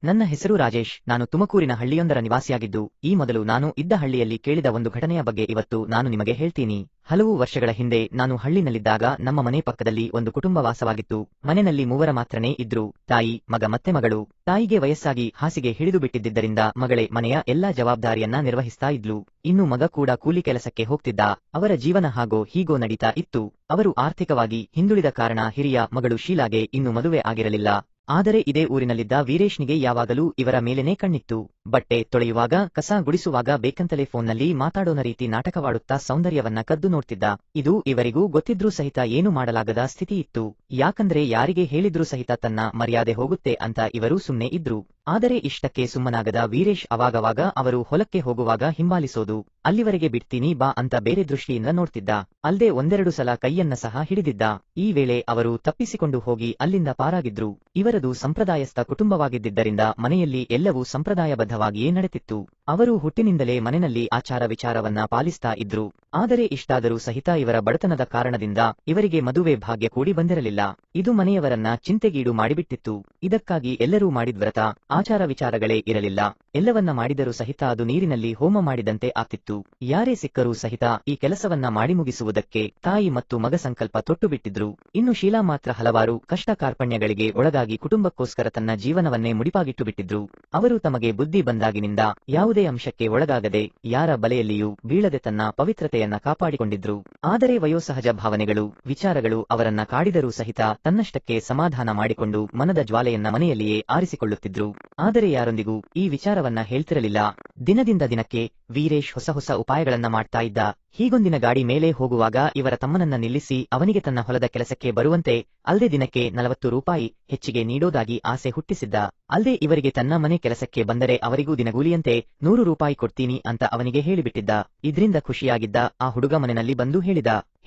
ನನ್ನ ಹೆಸರು ರಾಜೇಶ್. ನಾನು ತುಮಕೂರಿನ ಹಳ್ಳಿಯೊಂದರ ನಿವಾಸಿಯಾಗಿದ್ದು, ಈ ಮೊದಲು ನಾನು ಇದ್ದ ಹಳ್ಳಿಯಲ್ಲಿ ಕೇಳಿದ ಒಂದು ಘಟನೆಯ ಬಗ್ಗೆ ಇವತ್ತು ನಾನು ನಿಮಗೆ ಹೇಳ್ತೀನಿ. ಹಲವು ವರ್ಷಗಳ ಹಿಂದೆ ನಾನು ಹಳ್ಳಿನಲ್ಲಿದ್ದಾಗ ನಮ್ಮ ಮನೆ ಪಕ್ಕದಲ್ಲಿ ಒಂದು ಕುಟುಂಬ ವಾಸವಾಗಿತ್ತು. ಮನೆಯಲ್ಲಿ ಮೂವರ ಮಾತ್ರನೇ ಇದ್ರು, ತಾಯಿ, ಮಗ ಮತ್ತೆ ಮಗಳು. ತಾಯಿಗೆ ವಯಸ್ಸಾಗಿ ಹಾಸಿಗೆ ಹಿಡಿದು ಬಿಟ್ಟಿದ್ದರಿಂದ ಮಗಳೇ ಮನೆಯ ಎಲ್ಲಾ ಜವಾಬ್ದಾರಿಯನ್ನ ನಿರ್ವಹಿಸ್ತಾ ಇದ್ಲು. ಇನ್ನು ಮಗ ಕೂಡ ಕೂಲಿ ಕೆಲಸಕ್ಕೆ ಹೋಗ್ತಿದ್ದ. ಅವರ ಜೀವನ ಹಾಗೋ ಹೀಗೋ ನಡೀತಾ ಇತ್ತು. ಅವರು ಆರ್ಥಿಕವಾಗಿ ಹಿಂದುಳಿದ ಕಾರಣ ಹಿರಿಯ ಮಗಳು ಶೀಲಾಗೆ ಇನ್ನು ಮದುವೆ ಆಗಿರಲಿಲ್ಲ. ಆದರೆ ಇದೇ ಊರಿನಲ್ಲಿದ್ದ ವೀರೇಶ್ನಿಗೆ ಯಾವಾಗಲೂ ಇವರ ಮೇಲೇನೇ ಕಣ್ಣಿತ್ತು. ಬಟ್ಟೆ ತೊಳೆಯುವಾಗ, ಕಸ ಗುಡಿಸುವಾಗ ಬೇಕಂತಲೇ ಫೋನ್ನಲ್ಲಿ ಮಾತಾಡೋನ ರೀತಿ ನಾಟಕವಾಡುತ್ತಾ ಸೌಂದರ್ಯವನ್ನ ಕದ್ದು ನೋಡ್ತಿದ್ದ. ಇದು ಇವರಿಗೂ ಗೊತ್ತಿದ್ರೂ ಸಹಿತ ಏನು ಮಾಡಲಾಗದ ಸ್ಥಿತಿ ಇತ್ತು. ಯಾಕಂದ್ರೆ ಯಾರಿಗೆ ಹೇಳಿದ್ರೂ ಸಹಿತ ತನ್ನ ಮರ್ಯಾದೆ ಹೋಗುತ್ತೆ ಅಂತ ಇವರು ಸುಮ್ನೆ ಇದ್ರು. ಆದರೆ ಇಷ್ಟಕ್ಕೆ ಸುಮ್ಮನಾಗದ ವೀರೇಶ್ ಅವಾಗವಾಗ ಅವರು ಹೊಲಕ್ಕೆ ಹೋಗುವಾಗ ಹಿಂಬಾಲಿಸೋದು, ಅಲ್ಲಿವರೆಗೆ ಬಿಡ್ತೀನಿ ಬಾ ಅಂತ ಬೇರೆ ದೃಷ್ಟಿಯಿಂದ ನೋಡ್ತಿದ್ದ. ಅಲ್ದೆ ಒಂದೆರಡು ಸಲ ಕೈಯನ್ನ ಸಹ ಹಿಡಿದಿದ್ದ. ಈ ವೇಳೆ ಅವರು ತಪ್ಪಿಸಿಕೊಂಡು ಹೋಗಿ ಅಲ್ಲಿಂದ ಪಾರಾಗಿದ್ರು. ಇವರದು ಸಂಪ್ರದಾಯಸ್ಥ ಕುಟುಂಬವಾಗಿದ್ದರಿಂದ ಮನೆಯಲ್ಲಿ ಎಲ್ಲವೂ ಸಂಪ್ರದಾಯಬದ್ಧವಾಗಿಯೇ ನಡೆತಿತ್ತು. ಅವರು ಹುಟ್ಟಿನಿಂದಲೇ ಮನೆಯಲ್ಲಿ ಆಚಾರ ವಿಚಾರವನ್ನ ಪಾಲಿಸ್ತಾ ಇದ್ರು. ಆದರೆ ಇಷ್ಟಾದರೂ ಸಹಿತ ಇವರ ಬಡತನದ ಕಾರಣದಿಂದ ಇವರಿಗೆ ಮದುವೆ ಭಾಗ್ಯ ಕೂಡಿ ಬಂದಿರಲಿಲ್ಲ. ಇದು ಮನೆಯವರನ್ನ ಚಿಂತೆಗೀಡು ಮಾಡಿಬಿಟ್ಟಿತ್ತು. ಇದಕ್ಕಾಗಿ ಎಲ್ಲರೂ ಮಾಡಿದ್ವ್ರತ ಆಚಾರ ವಿಚಾರಗಳೇ ಇರಲಿಲ್ಲ. ಎಲ್ಲವನ್ನ ಮಾಡಿದರೂ ಸಹಿತ ಅದು ನೀರಿನಲ್ಲಿ ಹೋಮ ಮಾಡಿದಂತೆ ಆಗ್ತಿತ್ತು. ಯಾರೇ ಸಿಕ್ಕರೂ ಸಹಿತ ಈ ಕೆಲಸವನ್ನ ಮಾಡಿ ಮುಗಿಸುವುದಕ್ಕೆ ತಾಯಿ ಮತ್ತು ಮಗ ಸಂಕಲ್ಪ ತೊಟ್ಟು ಬಿಟ್ಟಿದ್ರು. ಇನ್ನು ಶೀಲಾ ಮಾತ್ರ ಹಲವಾರು ಕಷ್ಟ ಕಾರ್ಪಣ್ಯಗಳಿಗೆ ಒಳಗಾಗಿ ಕುಟುಂಬಕ್ಕೋಸ್ಕರ ತನ್ನ ಜೀವನವನ್ನೇ ಮುಡಿಪಾಗಿಟ್ಟು ಬಿಟ್ಟಿದ್ರು. ಅವರು ತಮಗೆ ಬುದ್ಧಿ ಬಂದಾಗಿನಿಂದ ಯಾವುದೇ ಅಂಶಕ್ಕೆ ಒಳಗಾಗದೆ, ಯಾರ ಬಲೆಯಲ್ಲಿಯೂ ಬೀಳದೆ ತನ್ನ ಪವಿತ್ರತೆಯನ್ನ ಕಾಪಾಡಿಕೊಂಡಿದ್ರು. ಆದರೆ ವಯೋಸಹಜ ಭಾವನೆಗಳು, ವಿಚಾರಗಳು ಅವರನ್ನ ಕಾಡಿದರೂ ಸಹಿತ ತನ್ನಷ್ಟಕ್ಕೆ ಸಮಾಧಾನ ಮಾಡಿಕೊಂಡು ಮನದ ಜ್ವಾಲೆಯನ್ನ ಮನೆಯಲ್ಲಿಯೇ ಆರಿಸಿಕೊಳ್ಳುತ್ತಿದ್ರು. ಆದರೆ ಯಾರೊಂದಿಗೂ ಈ ವಿಚಾರವನ್ನ ಹೇಳ್ತಿರಲಿಲ್ಲ. ದಿನದಿಂದ ದಿನಕ್ಕೆ ವೀರೇಶ್ ಹೊಸ ಹೊಸ ಉಪಾಯಗಳನ್ನ ಮಾಡ್ತಾ ಇದ್ದ. ಹೀಗೊಂದಿನ ಗಾಡಿ ಮೇಲೆ ಹೋಗುವಾಗ ಇವರ ತಮ್ಮನನ್ನ ನಿಲ್ಲಿಸಿ ಅವನಿಗೆ ತನ್ನ ಹೊಲದ ಕೆಲಸಕ್ಕೆ ಬರುವಂತೆ, ಅಲ್ದೇ ದಿನಕ್ಕೆ 40 ರೂಪಾಯಿ ಹೆಚ್ಚಿಗೆ ನೀಡೋದಾಗಿ ಆಸೆ ಹುಟ್ಟಿಸಿದ್ದ. ಅಲ್ದೇ ಇವರಿಗೆ ತನ್ನ ಮನೆ ಕೆಲಸಕ್ಕೆ ಬಂದರೆ ಅವರಿಗೂ ದಿನಗೂಲಿಯಂತೆ 100 ರೂಪಾಯಿ ಕೊಡ್ತೀನಿ ಅಂತ ಅವನಿಗೆ ಹೇಳಿಬಿಟ್ಟಿದ್ದ. ಇದ್ರಿಂದ ಖುಷಿಯಾಗಿದ್ದ ಆ ಹುಡುಗ ಮನೆಯಲ್ಲಿ ಬಂದು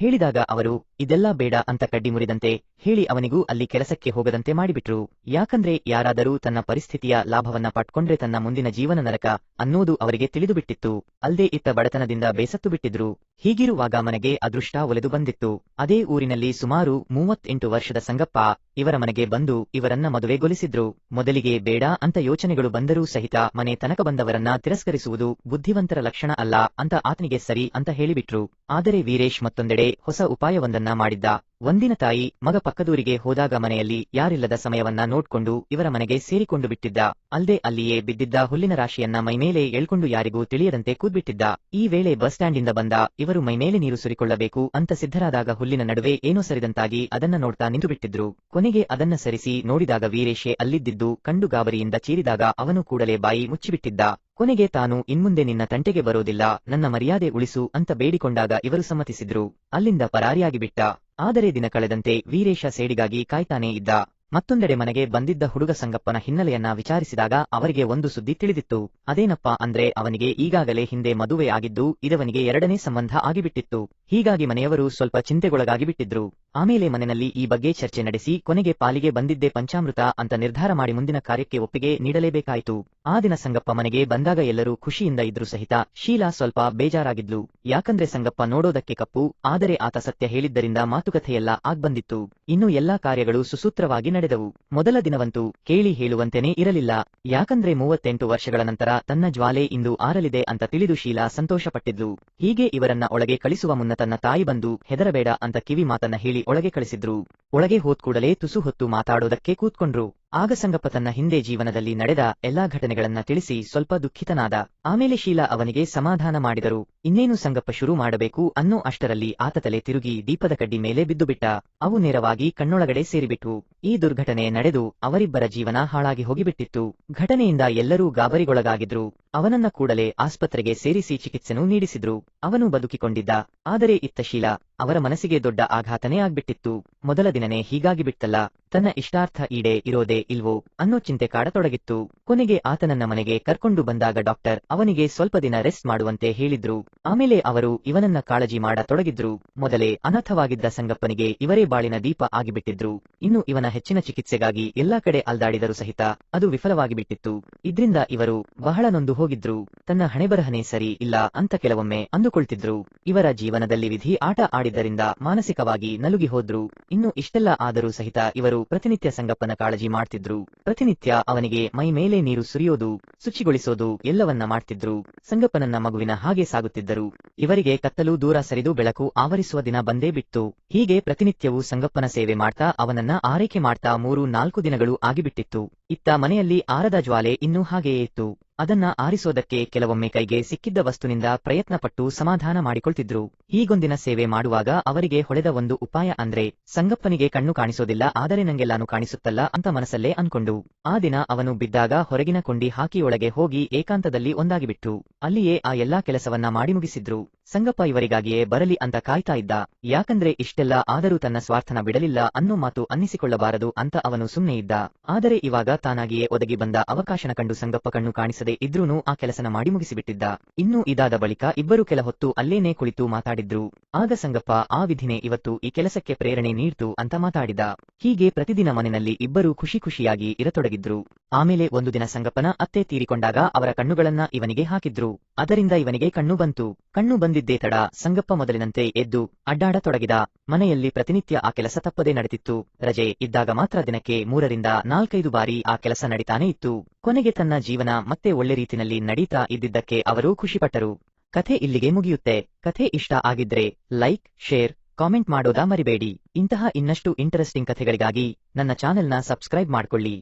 ಹೇಳಿದಾಗ ಅವರು ಇದೆಲ್ಲಾ ಬೇಡ ಅಂತ ಕಡ್ಡಿ ಮುರಿದಂತೆ ಹೇಳಿ ಅವನಿಗೂ ಅಲ್ಲಿ ಕೆಲಸಕ್ಕೆ ಹೋಗದಂತೆ ಮಾಡಿಬಿಟ್ರು. ಯಾಕಂದ್ರೆ ಯಾರಾದರೂ ತನ್ನ ಪರಿಸ್ಥಿತಿಯ ಲಾಭವನ್ನ ಪಟ್ಕೊಂಡ್ರೆ ತನ್ನ ಮುಂದಿನ ಜೀವನ ನರಕ ಅನ್ನೋದು ಅವರಿಗೆ ತಿಳಿದು ಬಿಟ್ಟಿತ್ತು. ಅಲ್ದೇ ಇತ್ತ ಬಡತನದಿಂದ ಬೇಸತ್ತು ಬಿಟ್ಟಿದ್ರು. ಹೀಗಿರುವಾಗ ಮನೆಗೆ ಅದೃಷ್ಟ ಒಲೆದು ಬಂದಿತ್ತು. ಅದೇ ಊರಿನಲ್ಲಿ ಸುಮಾರು 38 ವರ್ಷದ ಸಂಗಪ್ಪ ಇವರ ಮನೆಗೆ ಬಂದು ಇವರನ್ನ ಮದುವೆಗೊಳಿಸಿದ್ರು. ಮೊದಲಿಗೆ ಬೇಡ ಅಂತ ಯೋಚನೆಗಳು ಬಂದರೂ ಸಹಿತ ಮನೆ ತನಕ ಬಂದವರನ್ನ ತಿರಸ್ಕರಿಸುವುದು ಬುದ್ಧಿವಂತರ ಲಕ್ಷಣ ಅಲ್ಲ ಅಂತ ಆತನಿಗೆ ಸರಿ ಅಂತ ಹೇಳಿಬಿಟ್ರು. ಆದರೆ ವೀರೇಶ್ ಮತ್ತೊಂದೆಡೆ ಹೊಸ ಉಪಾಯವೊಂದನ್ನ ಮಾಡಿದ್ದ. ಒಂದಿನ ತಾಯಿ ಮಗ ಪಕ್ಕದೂರಿಗೆ ಹೋದಾಗ ಮನೆಯಲ್ಲಿ ಯಾರಿಲ್ಲದ ಸಮಯವನ್ನ ನೋಡ್ಕೊಂಡು ಇವರ ಮನೆಗೆ ಸೇರಿಕೊಂಡು ಬಿಟ್ಟಿದ್ದ. ಅಲ್ದೇ ಅಲ್ಲಿಯೇ ಬಿದ್ದಿದ್ದ ಹುಲ್ಲಿನ ರಾಶಿಯನ್ನ ಮೈಮೇಲೆ ಎಳ್ಕೊಂಡು ಯಾರಿಗೂ ತಿಳಿಯದಂತೆ ಕೂದ್ಬಿಟ್ಟಿದ್ದ. ಈ ವೇಳೆ ಬಸ್ ಸ್ಟ್ಯಾಂಡ್ ಇಂದ ಬಂದ ಇವರು ಮೈಮೇಲೆ ನೀರು ಸುರಿಕೊಳ್ಳಬೇಕು ಅಂತ ಸಿದ್ಧರಾದಾಗ ಹುಲ್ಲಿನ ನಡುವೆ ಏನೋ ಸರಿದಂತಾಗಿ ಅದನ್ನ ನೋಡ್ತಾ ನಿಂತು ಬಿಟ್ಟಿದ್ರು. ಕೊನೆಗೆ ಅದನ್ನ ಸರಿಸಿ ನೋಡಿದಾಗ ವೀರೇಶೇ ಅಲ್ಲಿದ್ದಿದ್ದು ಕಂಡು ಗಾಬರಿಯಿಂದ ಚೀರಿದಾಗ ಅವನು ಕೂಡಲೇ ಬಾಯಿ ಮುಚ್ಚಿಬಿಟ್ಟಿದ್ದ. ಕೊನೆಗೆ ತಾನು ಇನ್ಮುಂದೆ ನಿನ್ನ ತಂಟೆಗೆ ಬರೋದಿಲ್ಲ, ನನ್ನ ಮರ್ಯಾದೆ ಉಳಿಸು ಅಂತ ಬೇಡಿಕೊಂಡಾಗ ಇವರು ಸಮ್ಮತಿಸಿದ್ರು. ಅಲ್ಲಿಂದ ಪರಾರಿಯಾಗಿಬಿಟ್ಟ. ಆದರೆ ದಿನ ಕಳೆದಂತೆ ವೀರೇಶ ಸೇಡಿಗಾಗಿ ಕಾಯ್ತಾನೇ ಇದ್ದ. ಮತ್ತೊಂದೆಡೆ ಮನೆಗೆ ಬಂದಿದ್ದ ಹುಡುಗ ಸಂಗಪ್ಪನ ಹಿನ್ನೆಲೆಯನ್ನ ವಿಚಾರಿಸಿದಾಗ ಅವರಿಗೆ ಒಂದು ಸುದ್ದಿ ತಿಳಿದಿತ್ತು. ಅದೇನಪ್ಪಾ ಅಂದ್ರೆ ಅವನಿಗೆ ಈಗಾಗಲೇ ಹಿಂದೆ ಮದುವೆ ಆಗಿದ್ದು ಇದವನಿಗೆ 2ನೇ ಸಂಬಂಧ ಆಗಿಬಿಟ್ಟಿತ್ತು. ಹೀಗಾಗಿ ಮನೆಯವರು ಸ್ವಲ್ಪ ಚಿಂತೆಗೊಳಗಾಗಿ ಬಿಟ್ಟಿದ್ರು. ಆಮೇಲೆ ಮನೆಯಲ್ಲಿ ಈ ಬಗ್ಗೆ ಚರ್ಚೆ ನಡೆಸಿ ಕೊನೆಗೆ ಪಾಲಿಗೆ ಬಂದಿದ್ದೇ ಪಂಚಾಮೃತ ಅಂತ ನಿರ್ಧಾರ ಮಾಡಿ ಮುಂದಿನ ಕಾರ್ಯಕ್ಕೆ ಒಪ್ಪಿಗೆ ನೀಡಲೇಬೇಕಾಯಿತು. ಆ ದಿನ ಸಂಗಪ್ಪ ಮನೆಗೆ ಬಂದಾಗ ಎಲ್ಲರೂ ಖುಷಿಯಿಂದ ಇದ್ರು ಸಹಿತ ಶೀಲಾ ಸ್ವಲ್ಪ ಬೇಜಾರಾಗಿದ್ಲು. ಯಾಕಂದ್ರೆ ಸಂಗಪ್ಪ ನೋಡೋದಕ್ಕೆ ಕಪ್ಪು, ಆದರೆ ಆತ ಸತ್ಯ ಹೇಳಿದ್ದರಿಂದ ಮಾತುಕತೆಯೆಲ್ಲ ಆಗ್ಬಂದಿತ್ತು. ಇನ್ನು ಎಲ್ಲಾ ಕಾರ್ಯಗಳು ಸುಸೂತ್ರವಾಗಿ ನಡೆದವು. ಮೊದಲ ದಿನವಂತೂ ಕೇಳಿ ಹೇಳುವಂತೆನೇ ಇರಲಿಲ್ಲ. ಯಾಕಂದ್ರೆ 38 ವರ್ಷಗಳ ನಂತರ ತನ್ನ ಜ್ವಾಲೆ ಇಂದು ಆರಲಿದೆ ಅಂತ ತಿಳಿದು ಶೀಲಾ ಸಂತೋಷಪಟ್ಟಿದ್ಲು. ಹೀಗೆ ಇವರನ್ನ ಒಳಗೆ ಕಳಿಸುವ ಮುನ್ನ ತನ್ನ ತಾಯಿ ಬಂದು ಹೆದರಬೇಡ ಅಂತ ಕಿವಿ ಮಾತನ್ನ ಹೇಳಿ ಒಳಗೆ ಕಳಿಸಿದ್ರು. ಒಳಗೆ ಹೋದ್ ಕೂಡಲೇ ತುಸು ಹೊತ್ತು ಮಾತಾಡೋದಕ್ಕೆ ಕೂತ್ಕೊಂಡ್ರು. ಆಗ ಸಂಗಪ್ಪ ತನ್ನ ಹಿಂದೆ ಜೀವನದಲ್ಲಿ ನಡೆದ ಎಲ್ಲಾ ಘಟನೆಗಳನ್ನ ತಿಳಿಸಿ ಸ್ವಲ್ಪ ದುಃಖಿತನಾದ. ಆಮೇಲೆ ಶೀಲಾ ಅವನಿಗೆ ಸಮಾಧಾನ ಮಾಡಿದರು. ಇನ್ನೇನು ಸಂಗಪ್ಪ ಶುರು ಮಾಡಬೇಕು ಅನ್ನೋ ಅಷ್ಟರಲ್ಲಿ ಆತ ತಲೆ ತಿರುಗಿ ದೀಪದ ಕಡ್ಡಿ ಮೇಲೆ ಬಿದ್ದುಬಿಟ್ಟ. ಅವು ನೇರವಾಗಿ ಕಣ್ಣೊಳಗಡೆ ಸೇರಿಬಿಟ್ವು. ಈ ದುರ್ಘಟನೆ ನಡೆದು ಅವರಿಬ್ಬರ ಜೀವನ ಹಾಳಾಗಿ ಹೋಗಿಬಿಟ್ಟಿತ್ತು. ಘಟನೆಯಿಂದ ಎಲ್ಲರೂ ಗಾಬರಿಗೊಳಗಾಗಿದ್ರು. ಅವನನ್ನ ಕೂಡಲೇ ಆಸ್ಪತ್ರೆಗೆ ಸೇರಿಸಿ ಚಿಕಿತ್ಸೆನೂ ನೀಡಿಸಿದ್ರು. ಅವನು ಬದುಕಿಕೊಂಡಿದ್ದ. ಆದರೆ ಇತ್ತ ಶೀಲಾ ಅವರ ಮನಸ್ಸಿಗೆ ದೊಡ್ಡ ಆಘಾತನೇ ಆಗ್ಬಿಟ್ಟಿತ್ತು. ಮೊದಲ ದಿನನೇ ಹೀಗಾಗಿ ಬಿಟ್ಟಲ್ಲ, ತನ್ನ ಇಷ್ಟಾರ್ಥ ಈಡೇ ಇರೋದೇ ಇಲ್ವೋ ಅನ್ನೋ ಚಿಂತೆ ಕಾಡತೊಡಗಿತ್ತು. ಕೊನೆಗೆ ಆತನನ್ನ ಮನೆಗೆ ಕರ್ಕೊಂಡು ಬಂದಾಗ ಡಾಕ್ಟರ್ ಅವನಿಗೆ ಸ್ವಲ್ಪ ದಿನ ರೆಸ್ಟ್ ಮಾಡುವಂತೆ ಹೇಳಿದ್ರು. ಆಮೇಲೆ ಅವರು ಇವನನ್ನ ಕಾಳಜಿ ಮಾಡತೊಡಗಿದ್ರು. ಮೊದಲೇ ಅನಾಥವಾಗಿದ್ದ ಸಂಗಪ್ಪನಿಗೆ ಇವರೇ ಬಾಳಿನ ದೀಪ ಆಗಿಬಿಟ್ಟಿದ್ರು. ಇನ್ನು ಇವನ ಹೆಚ್ಚಿನ ಚಿಕಿತ್ಸೆಗಾಗಿ ಎಲ್ಲಾ ಕಡೆ ಅಲ್ದಾಡಿದರೂ ಸಹಿತ ಅದು ವಿಫಲವಾಗಿ ಬಿಟ್ಟಿತ್ತು. ಇದ್ರಿಂದ ಇವರು ಬಹಳ ನೊಂದು ಹೋಗಿದ್ರು. ತನ್ನ ಹಣೆಬರಹನೇ ಸರಿ ಇಲ್ಲ ಅಂತ ಕೆಲವೊಮ್ಮೆ ಅಂದುಕೊಳ್ತಿದ್ರು. ಇವರ ಜೀವನದಲ್ಲಿ ವಿಧಿ ಆಟ ಆಡಿದ ಮಾಡಿದ್ದರಿಂದ ಮಾನಸಿಕವಾಗಿ ನಲುಗಿ ಹೋದ್ರು. ಇನ್ನು ಇಷ್ಟೆಲ್ಲ ಆದರೂ ಸಹಿತ ಇವರು ಪ್ರತಿನಿತ್ಯ ಸಂಗಪ್ಪನ ಕಾಳಜಿ ಮಾಡ್ತಿದ್ರು. ಪ್ರತಿನಿತ್ಯ ಅವನಿಗೆ ಮೈ ಮೇಲೆ ನೀರು ಸುರಿಯೋದು, ಶುಚಿಗೊಳಿಸೋದು ಎಲ್ಲವನ್ನ ಮಾಡ್ತಿದ್ರು. ಸಂಗಪ್ಪನನ್ನ ಮಗುವಿನ ಹಾಗೆ ಸಾಗುತ್ತಿದ್ದರು. ಇವರಿಗೆ ಕತ್ತಲು ದೂರ ಸರಿದು ಬೆಳಕು ಆವರಿಸುವ ದಿನ ಬಂದೇ ಬಿಟ್ಟು. ಹೀಗೆ ಪ್ರತಿನಿತ್ಯವೂ ಸಂಗಪ್ಪನ ಸೇವೆ ಮಾಡ್ತಾ ಅವನನ್ನ ಆರೈಕೆ ಮಾಡ್ತಾ 3-4 ದಿನಗಳು ಆಗಿಬಿಟ್ಟಿತ್ತು. ಇತ್ತ ಮನೆಯಲ್ಲಿ ಆರದ ಜ್ವಾಲೆ ಇನ್ನೂ ಹಾಗೆಯೇ ಇತ್ತು. ಅದನ್ನ ಆರಿಸೋದಕ್ಕೆ ಕೆಲವೊಮ್ಮೆ ಕೈಗೆ ಸಿಕ್ಕಿದ್ದ ವಸ್ತುನಿಂದ ಪ್ರಯತ್ನಪಟ್ಟು ಸಮಾಧಾನ ಮಾಡಿಕೊಳ್ತಿದ್ರು. ಹೀಗೊಂದಿನ ಸೇವೆ ಮಾಡುವಾಗ ಅವರಿಗೆ ಹೊಳೆದ ಒಂದು ಉಪಾಯ ಅಂದ್ರೆ, ಸಂಗಪ್ಪನಿಗೆ ಕಣ್ಣು ಕಾಣಿಸೋದಿಲ್ಲ, ಆದರೆ ನಂಗೆಲ್ಲಾನು ಕಾಣಿಸುತ್ತಲ್ಲ ಅಂತ ಮನಸ್ಸಲ್ಲೇ ಅನ್ಕೊಂಡು ಆ ದಿನ ಅವನು ಬಿದ್ದಾಗ ಹೊರಗಿನ ಕೊಂಡಿ ಹಾಕಿ ಒಳಗೆ ಹೋಗಿ ಏಕಾಂತದಲ್ಲಿ ಒಂದಾಗಿಬಿಟ್ರು. ಅಲ್ಲಿಯೇ ಆ ಎಲ್ಲಾ ಕೆಲಸವನ್ನ ಮಾಡಿ ಮುಗಿಸಿದ್ರು. ಸಂಗಪ್ಪ ಇವರಿಗಾಗಿಯೇ ಬರಲಿ ಅಂತ ಕಾಯ್ತಾ ಇದ್ದ. ಯಾಕಂದ್ರೆ ಇಷ್ಟೆಲ್ಲ ಆದರೂ ತನ್ನ ಸ್ವಾರ್ಥನ ಬಿಡಲಿಲ್ಲ ಅನ್ನೋ ಮಾತು ಅನ್ನಿಸಿಕೊಳ್ಳಬಾರದು ಅಂತ ಅವನು ಸುಮ್ನೆ ಇದ್ದ. ಆದರೆ ಇವಾಗ ತಾನಾಗಿಯೇ ಒದಗಿ ಬಂದ ಅವಕಾಶನ ಕಂಡು ಸಂಗಪ್ಪ ಕಣ್ಣು ಕಾಣಿಸದೆ ಇದ್ರೂನು ಆ ಕೆಲಸನ ಮಾಡಿ ಮುಗಿಸಿಬಿಟ್ಟಿದ್ದ. ಇನ್ನು ಇದಾದ ಬಳಿಕ ಇಬ್ಬರು ಕೆಲ ಹೊತ್ತು ಅಲ್ಲೇನೆ ಕುಳಿತು ಮಾತಾಡಿದ್ರು. ಆಗ ಸಂಗಪ್ಪ ಆ ವಿಧಿನೇ ಇವತ್ತು ಈ ಕೆಲಸಕ್ಕೆ ಪ್ರೇರಣೆ ನೀಡ್ತು ಅಂತ ಮಾತಾಡಿದ. ಹೀಗೆ ಪ್ರತಿದಿನ ಮನೆಯಲ್ಲಿ ಇಬ್ಬರು ಖುಷಿ ಖುಷಿಯಾಗಿ ಇರತೊಡಗಿದ್ರು. ಆಮೇಲೆ ಒಂದು ದಿನ ಸಂಗಪ್ಪನ ಅತ್ತೆ ತೀರಿಕೊಂಡಾಗ ಅವರ ಕಣ್ಣುಗಳನ್ನ ಇವನಿಗೆ ಹಾಕಿದ್ರು. ಅದರಿಂದ ಇವನಿಗೆ ಕಣ್ಣು ಬಂತು. ಕಣ್ಣು ಬಂದಿದ್ದೇ ತಡ ಸಂಗಪ್ಪ ಮೊದಲಿನಂತೆ ಎದ್ದು ಅಡ್ಡಾಡತೊಡಗಿದ. ಮನೆಯಲ್ಲಿ ಪ್ರತಿನಿತ್ಯ ಆ ಕೆಲಸ ತಪ್ಪದೇ ನಡೆದಿತ್ತು. ರಜೆ ಇದ್ದಾಗ ಮಾತ್ರ ದಿನಕ್ಕೆ 3-4 ಬಾರಿ ಆ ಕೆಲಸ ನಡೀತಾನೆ ಇತ್ತು. ಕೊನೆಗೆ ತನ್ನ ಜೀವನ ಮತ್ತೆ ಒಳ್ಳೆ ರೀತಿನಲ್ಲಿ ನಡೀತಾ ಇದ್ದಿದ್ದಕ್ಕೆ ಅವರು ಖುಷಿಪಟ್ಟರು. ಕಥೆ ಇಲ್ಲಿಗೆ ಮುಗಿಯುತ್ತೆ. ಕಥೆ ಇಷ್ಟ ಆಗಿದ್ರೆ ಲೈಕ್, ಶೇರ್, ಕಾಮೆಂಟ್ ಮಾಡೋದಾ ಮರಿಬೇಡಿ. ಇಂತಹ ಇನ್ನಷ್ಟು ಇಂಟರೆಸ್ಟಿಂಗ್ ಕಥೆಗಳಿಗಾಗಿ ನನ್ನ ಚಾನೆಲ್ನ ಸಬ್ಸ್ಕ್ರೈಬ್ ಮಾಡ್ಕೊಳ್ಳಿ.